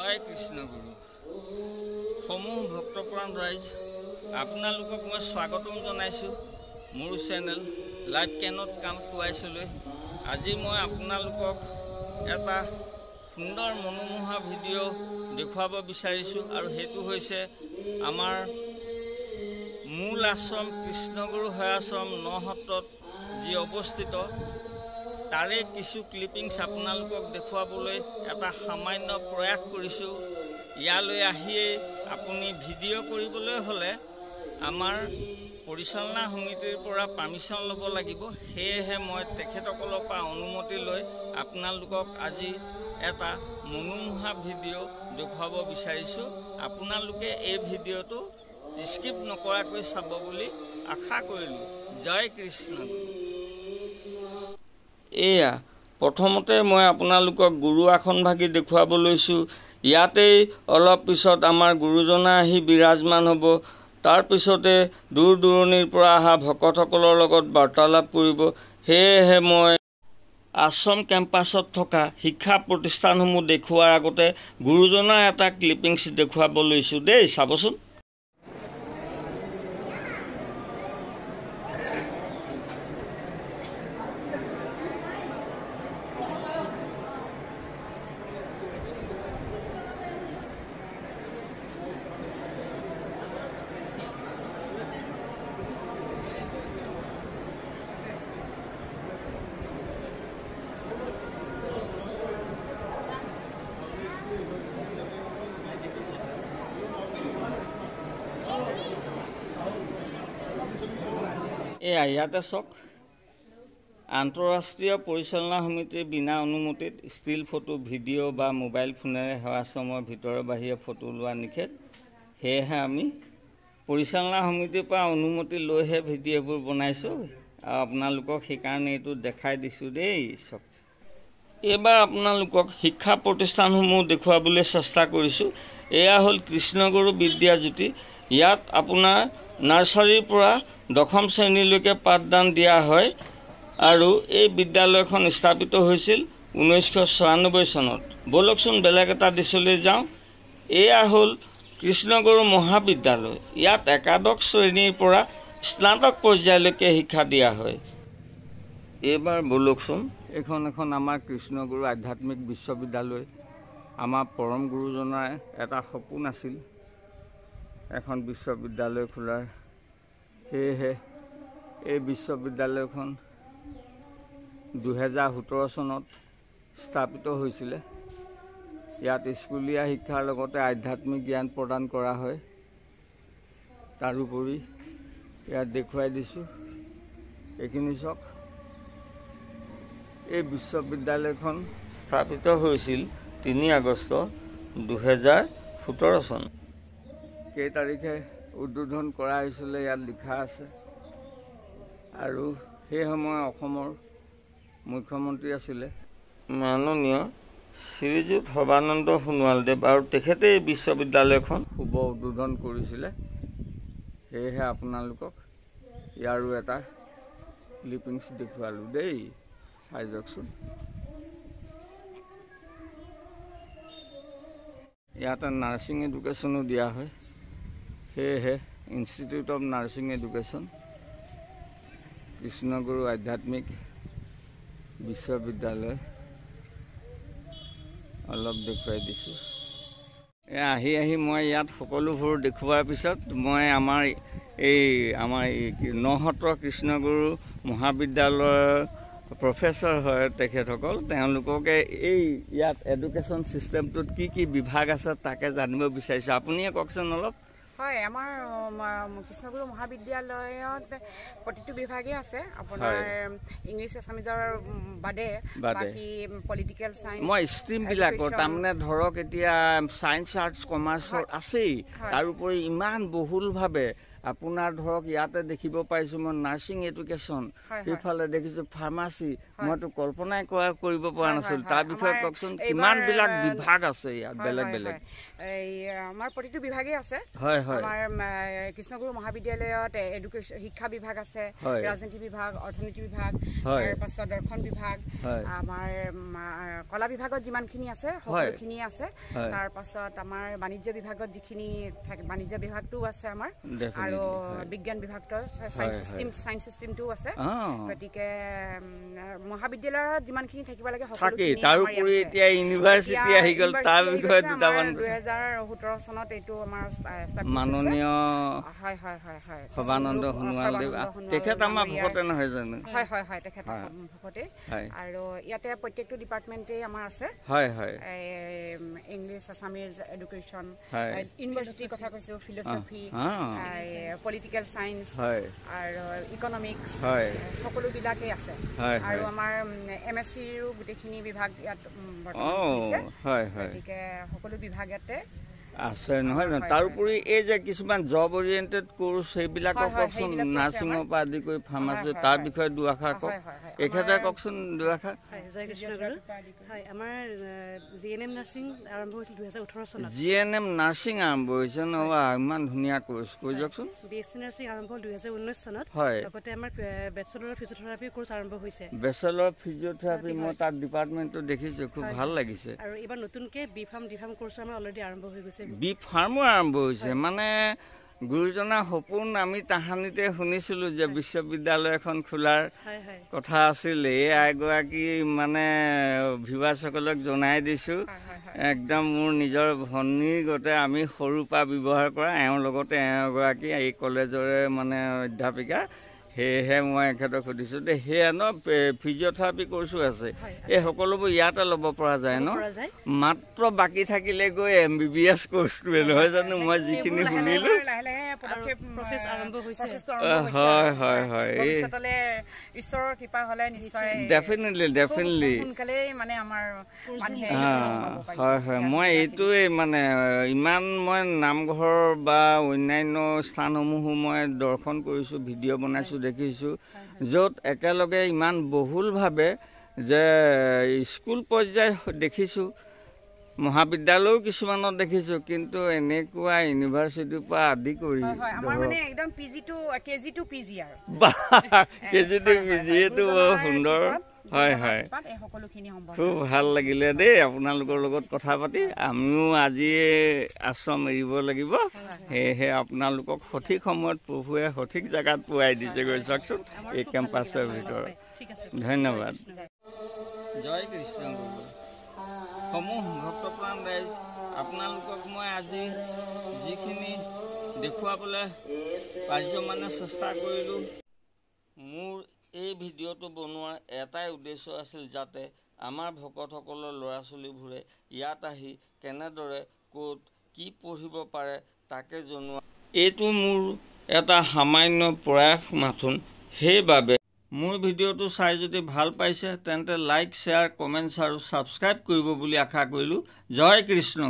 জয় কৃষ্ণ গুৰু সমূহ ভক্তপ্ৰাণ ৰাইজ আপোনালোকক মই স্বাগতম জনাইছোঁ মোৰ চেনেল লাইভ কেনত কাম টুৱাইছলৈ। আজি মই আপোনালোকক এটা সুন্দৰ মনোমোহা ভিডিঅ' দেখুৱাব বিচাৰিছোঁ আৰু সেইটো হৈছে আমাৰ মূল আশ্ৰম কৃষ্ণগুৰু সেৱাশ্ৰম নসত্ৰত যি অৱস্থিত তাৰে কিছু ক্লিপিংছ আপোনালোকক দেখুৱাবলৈ এটা সামান্য প্ৰয়াস কৰিছোঁ। ইয়ালৈ আহিয়েই আপুনি ভিডিঅ' কৰিবলৈ হ'লে আমাৰ পৰিচালনা সমিতিৰ পৰা পাৰ্মিশ্যন ল'ব লাগিব। সেয়েহে মই তেখেতসকলৰ পৰা অনুমতি লৈ আপোনালোকক আজি এটা মনোমোহা ভিডিঅ' দেখুৱাব বিচাৰিছোঁ। আপোনালোকে এই ভিডিঅ'টো স্কিপ নকৰাকৈ চাব বুলি আশা কৰিলোঁ। জয় কৃষ্ণ। এয়া প্ৰথমতে মই আপোনালোকক গুৰু আসন ভাগি দেখুৱাব লৈছোঁ। ইয়াতেই অলপ পিছত আমাৰ গুৰুজনা আহি বিৰাজমান হ'ব। তাৰপিছতে দূৰ দূৰণিৰ পৰা অহা ভকতসকলৰ লগত বাৰ্তালাপ কৰিব। সেয়েহে মই আশ্ৰম কেম্পাছত থকা শিক্ষা প্ৰতিষ্ঠানসমূহ দেখুওৱাৰ আগতে গুৰুজনাৰ এটা ক্লিপিংছ দেখুৱাব লৈছোঁ দেই, চাবচোন। এয়া ইয়াতে চাওক, আন্তঃৰাষ্ট্ৰীয় পৰিচালনা সমিতিৰ বিনা অনুমতিত ষ্টিল ফটো, ভিডিঅ' বা মোবাইল ফোনেৰে সেৱাশ্ৰমৰ ভিতৰে বাহিৰে ফটো লোৱা নিষেধ। সেয়েহে আমি পৰিচালনা সমিতিৰ পৰা অনুমতি লৈহে ভিডিঅ'বোৰ বনাইছোঁ আৰু আপোনালোকক সেইকাৰণে এইটো দেখাই দিছোঁ দেই। চাওক, এইবাৰ আপোনালোকক শিক্ষা প্ৰতিষ্ঠানসমূহ দেখুৱাবলৈ চেষ্টা কৰিছোঁ। এয়া হ'ল কৃষ্ণগুৰু বিদ্যাজ্যোতি। ইয়াত আপোনাৰ নাৰ্চাৰীৰ পৰা দশম শ্ৰেণীলৈকে পাঠদান দিয়া হয় আৰু এই বিদ্যালয়খন স্থাপিত হৈছিল 1996 চনত। ব'লকচোন বেলেগ এটা দিশলৈ যাওঁ। এয়া হ'ল কৃষ্ণগুৰু মহাবিদ্যালয়। ইয়াত একাদশ শ্ৰেণীৰ পৰা স্নাতক পৰ্যায়লৈকে শিক্ষা দিয়া হয়। এইবাৰ ব'লকচোন এখন আমাৰ কৃষ্ণগুৰু আধ্যাত্মিক বিশ্ববিদ্যালয়। আমাৰ পৰম গুৰুজনাৰ এটা সপোন আছিল এখন বিশ্ববিদ্যালয় খোলাৰ। সেয়েহে এই বিশ্ববিদ্যালয়খন 2017 চনত স্থাপিত হৈছিলে। ইয়াত স্কুলীয়া শিক্ষাৰ লগতে আধ্যাত্মিক জ্ঞান প্ৰদান কৰা হয়। তাৰোপৰি ইয়াত দেখুৱাই দিছোঁ, এইখিনি চাওক। এই বিশ্ববিদ্যালয়খন স্থাপিত হৈছিল 3 আগষ্ট 2017 চন। কেই তাৰিখে উদ্বোধন কৰা হৈছিলে ইয়াত লিখা আছে। আৰু সেই সময় অসমৰ মুখ্যমন্ত্ৰী আছিলে মাননীয় শ্ৰীযুত সৰ্বানন্দ সোণোৱালদেৱ আৰু তেখেতে এই বিশ্ববিদ্যালয়খন শুভ উদ্বোধন কৰিছিলে। সেয়েহে আপোনালোকক ইয়াৰো এটা ক্লিপিংছ দেখুৱালোঁ দেই, চাই যাওকচোন। ইয়াতে নাৰ্ছিং এডুকেশ্যনো দিয়া হয়। সেয়েহে institute of nursing education Krishnaguru আধ্যাত্মিক বিশ্ববিদ্যালয় অলপ দেখুৱাই দিছোঁ। আহি মই ইয়াত সকলোবোৰ দেখুওৱাৰ পিছত মই আমাৰ এই নসত্ৰ কৃষ্ণগুৰু মহাবিদ্যালয়ৰ প্ৰফেচৰ হয় তেখেতসকল, তেওঁলোককে এই ইয়াত এডুকেশ্যন ছিষ্টেমটোত কি কি বিভাগ আছে তাকে জানিব বিচাৰিছোঁ। আপুনিয়ে কওকচোন অলপ। হয়, আমাৰ কৃষ্ণগুৰু মহাবিদ্যালয়ত প্ৰতিটো বিভাগেই আছে। আপোনাৰ ইংলিছ আছামিজৰ বাদে বাকী পলিটিকেল চায়েন্স, মই ষ্ট্ৰীমবিলাকৰ তাৰমানে ধৰক এতিয়া ছায়েন্স, আৰ্টছ, কমাৰ্চৰ আছেই। তাৰোপৰি ইমান বহুলভাৱে আপোনাৰ ধৰক ইয়াতে দেখিব পাইছোঁ মই নাৰ্ছিং এডুকেশ্যন, সেইফালে দেখিছোঁ ফাৰ্মাচী, মইতো কল্পনাই কৰিব পৰা নাছিলোঁ। তাৰ বিষয়ে কওকচোন, কিমানবিলাক বিভাগ আছে ইয়াত বেলেগ বেলেগ? আমাৰ প্ৰতিটো বিভাগেই আছে। হয় হয়, আমাৰ কৃষ্ণগুৰু মহাবিদ্যালয়ত এডুকেশ্যন শিক্ষা বিভাগ আছে, ৰাজনীতি বিভাগ, অৰ্থনীতি বিভাগ, তাৰপাছত দৰ্শন বিভাগ, আমাৰ কলা বিভাগত যিমানখিনি আছে সকলোখিনিয়ে আছে। তাৰপাছত আমাৰ বাণিজ্য বিভাগত যিখিনি থাকে বাণিজ্য বিভাগটোও আছে আমাৰ, আৰু বিজ্ঞান বিভাগটো চায়েন্স চিষ্টেমটোও আছে। গতিকে মহাবিদ্যালয়ত যিমানখিনি থাকিব লাগে সকলোখিনি। তাৰোপৰি এতিয়া ইউনিভাৰ্চিটি আহি গ'ল, তাৰ বিষয়ে দুটামান 2017 চনত এইটো আমাৰ মাননীয় হয় হয় হয় হয় সৰ্বানন্দ সোণোৱাল দেৱ, তেখেত আমাৰ ভকতে নহয় জানো? হয় হয় হয়, তেখেত ভকতে। আৰু ইয়াতে প্ৰত্যেকটো ডিপাৰ্টমেণ্টে আমাৰ আছে। হয় হয়, ইংলিছ, আছামিজ, এডুকেশ্যন, ইউনিভাৰ্চিটিৰ কথা কৈছোঁ, ফিলচফি, পলিটিকেল চায়েন্স আৰু ইকনমিক্স, সকলোবিলাকেই আছে। আৰু আমাৰ MSCৰো গোটেইখিনি বিভাগ ইয়াত বৰ্তমান আছে। গতিকে সকলো বিভাগ ইয়াতে আছে নহয় জানো? তাৰোপৰি এই যে কিছুমান জব অৰিয়েণ্টেড কোৰ্চ সেইবিলাকক কওকচোন, নাৰ্ছিঙৰ পৰা আদি কৰি ফাৰ্মাচী, তাৰ বিষয়ে দুআষাৰ কওক। এখেতে কওকচোন দুআষাৰ। আমাৰ GNM নাৰ্ছিং আৰম্ভ হৈছিল 2018 চনত। GNM নাৰ্ছিং আৰম্ভ হৈছে ন? ইমান ধুনীয়া কোৰ্চ, কৈ যাওকচোন। BSc নাৰ্ছিং আৰম্ভ হ'ল 2019 চনত। লগতে আমাৰ বেচেলৰ ফিজিঅথেৰাপি কোৰ্চ আৰম্ভ হৈছে। বেচেলৰ ফিজিঅথেৰাপি, মই তাত ডিপাৰ্টমেণ্টটো দেখিছোঁ, খুব ভাল লাগিছে। আৰু এইবাৰ নতুনকৈ B pharm, D pharm course আমাৰ অলৰেডি আৰম্ভ হৈ গৈছে। বি ফাৰ্মো আৰম্ভ হৈছে, মানে গুৰুজনাৰ সপোন আমি তাহানিতে শুনিছিলোঁ যে বিশ্ববিদ্যালয় এখন খোলাৰ কথা আছিল। এই এগৰাকী মানে ভিউৱাৰ্ছসকলক জনাই দিছোঁ, একদম মোৰ নিজৰ ভনীৰ গতে আমি সৰুৰ পৰা ব্যৱহাৰ কৰা, এওঁৰ লগতে এগৰাকী এই কলেজৰে মানে অধ্যাপিকা। সেয়েহে মই এখেতক সুধিছোঁ দেই, সেয়া ন ফিজিঅথেৰাপি কোৰ্চো আছে, এই সকলোবোৰ ইয়াতে ল'ব পৰা যায় ন? মাত্ৰ বাকী থাকিলে গৈ MBBS কোৰ্চটোৱে নহয় জানো? মই যিখিনি শুনিলোঁ। হয় হয় হয়, ডেফিনেটলি হয় হয়। মই এইটোৱে মানে ইমান মই নামঘৰ বা অন্যান্য স্থানসমূহো মই দৰ্শন কৰিছোঁ, ভিডিঅ' বনাইছোঁ, দেখিছোঁ, য'ত একেলগে ইমান বহুলভাৱে যে স্কুল পৰ্যায় দেখিছোঁ, মহাবিদ্যালয়ও কিছুমানত দেখিছোঁ, কিন্তু এনেকুৱা ইউনিভাৰ্চিটিৰ পৰা আদি কৰি KG to PG, এইটো বৰ সুন্দৰ। হয় হয়, খুব ভাল লাগিলে দেই আপোনালোকৰ লগত কথা পাতি। আমিও আজি আশ্ৰম এৰিব লাগিব, সেয়েহে আপোনালোকক সঠিক সময়ত প্ৰভুৱে সঠিক জেগাত পোৱাই দিছে, গৈ চাওকচোন এই কেম্পাছৰ ভিতৰত। ধন্যবাদ। জয় কৃষ্ণ গুৰু। সমূহ ভক্তপ্ৰাণ ৰাইজ, আপোনালোকক মই আজি যিখিনি দেখুৱাবলৈ পাৰ্যমানে চেষ্টা কৰিলোঁ, মোৰ এই ভিডিঅ'টো বনোৱাৰ এটাই উদ্দেশ্য আছিল যাতে আমাৰ ভকতসকলৰ ল'ৰা ছোৱালীবোৰে ইয়াত আহি কেনেদৰে ক'ত কি পঢ়িব পাৰে তাকে জনোৱা। এইটো মোৰ এটা সামান্য প্ৰয়াস মাথোন। সেইবাবে মোৰ ভিডিঅ'টো চাই যদি ভাল পাইছে তেন্তে লাইক, শ্বেয়াৰ, কমেণ্টছ আৰু ছাবস্ক্ৰাইব কৰিব বুলি আশা কৰিলোঁ। জয় কৃষ্ণ।